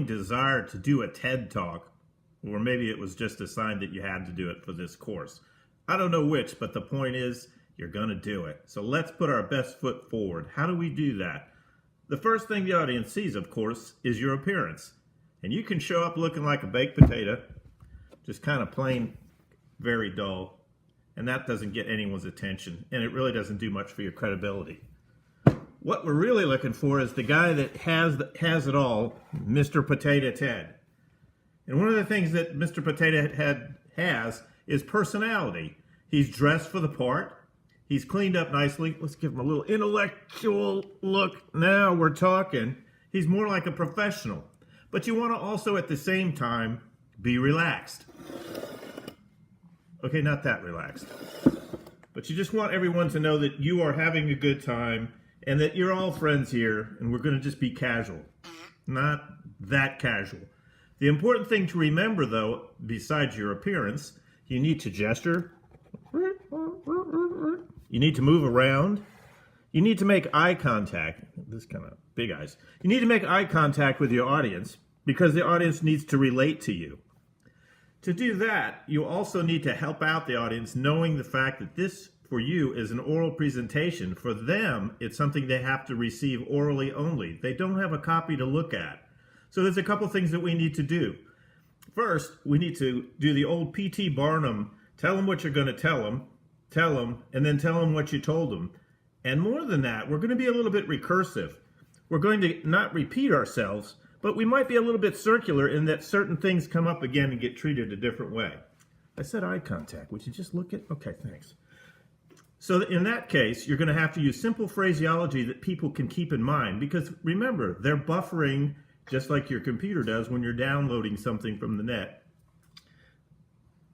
burning desire to do a TED Talk, or maybe it was just a sign that you had to do it for this course. I don't know which, but the point is, you're going to do it. So let's put our best foot forward. How do we do that? The first thing the audience sees, of course, is your appearance. And you can show up looking like a baked potato, just kind of plain, very dull, and that doesn't get anyone's attention, and it really doesn't do much for your credibility. What we're really looking for is the guy that has it all, Mr. Potato Ted. And one of the things that Mr. Potato Head has is personality. He's dressed for the part. He's cleaned up nicely. Let's give him a little intellectual look. Now we're talking. He's more like a professional. But you want to also at the same time be relaxed. Okay, not that relaxed. But you just want everyone to know that you are having a good time and that you're all friends here and we're going to just be casual. Not that casual. The important thing to remember, though, besides your appearance, you need to gesture. You need to move around. You need to make eye contact. This kind of big eyes. You need to make eye contact with your audience because the audience needs to relate to you. To do that, you also need to help out the audience knowing the fact that this, for you, is an oral presentation. For them, it's something they have to receive orally only. They don't have a copy to look at. So there's a couple things that we need to do. First, we need to do the old P.T. Barnum, tell them what you're going to tell them, and then tell them what you told them. And more than that, we're going to be a little bit recursive. We're going to not repeat ourselves, but we might be a little bit circular in that certain things come up again and get treated a different way. I said eye contact. Would you just look at? Okay, thanks. So in that case, you're going to have to use simple phraseology that people can keep in mind because remember, they're buffering just like your computer does when you're downloading something from the net.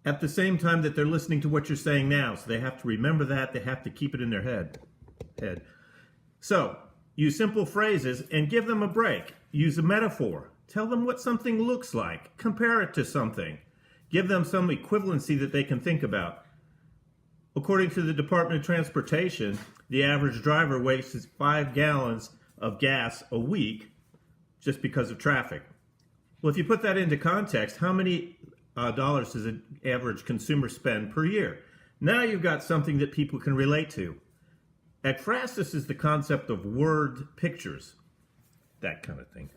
At the same time that they're listening to what you're saying now, so they have to remember that, they have to keep it in their head. So, use simple phrases and give them a break. Use a metaphor. Tell them what something looks like. Compare it to something. Give them some equivalency that they can think about. According to the Department of Transportation, the average driver wastes 5 gallons of gas a week just because of traffic. Well, if you put that into context, how many dollars does an average consumer spend per year? Now you've got something that people can relate to. Ekphrasis is the concept of word pictures, that kind of thing.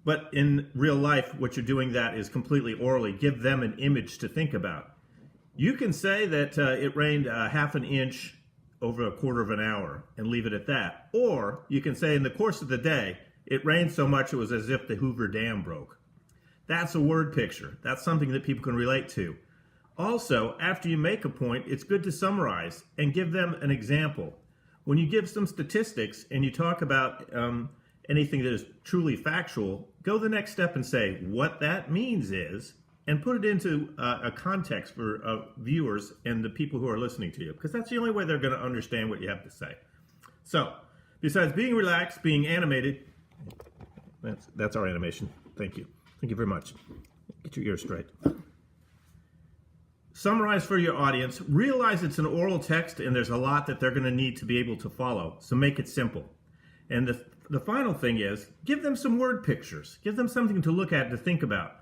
But in real life, what you're doing that is completely orally. Give them an image to think about. You can say that it rained half an inch over a quarter of an hour and leave it at that. Or you can say in the course of the day, it rained so much it was as if the Hoover Dam broke. That's a word picture. That's something that people can relate to. Also, after you make a point, it's good to summarize and give them an example. When you give some statistics and you talk about anything that is truly factual, go the next step and say what that means is, and put it into a context for viewers and the people who are listening to you, because that's the only way they're going to understand what you have to say. So, besides being relaxed, being animated, that's our animation. Thank you. Thank you very much. Get your ears straight. Summarize for your audience. Realize it's an oral text and there's a lot that they're going to need to be able to follow. So make it simple. And the final thing is, give them some word pictures. Give them something to look at, to think about.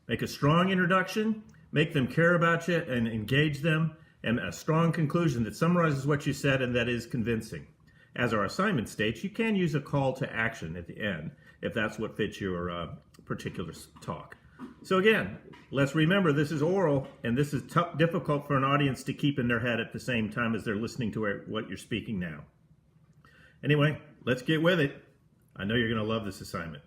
Make a strong introduction. Make them care about you and engage them. And a strong conclusion that summarizes what you said and that is convincing. As our assignment states, you can use a call to action at the end if that's what fits your particular talk. So again, let's remember this is oral and this is difficult for an audience to keep in their head at the same time as they're listening to what you're speaking now. Anyway, let's get with it. I know you're going to love this assignment.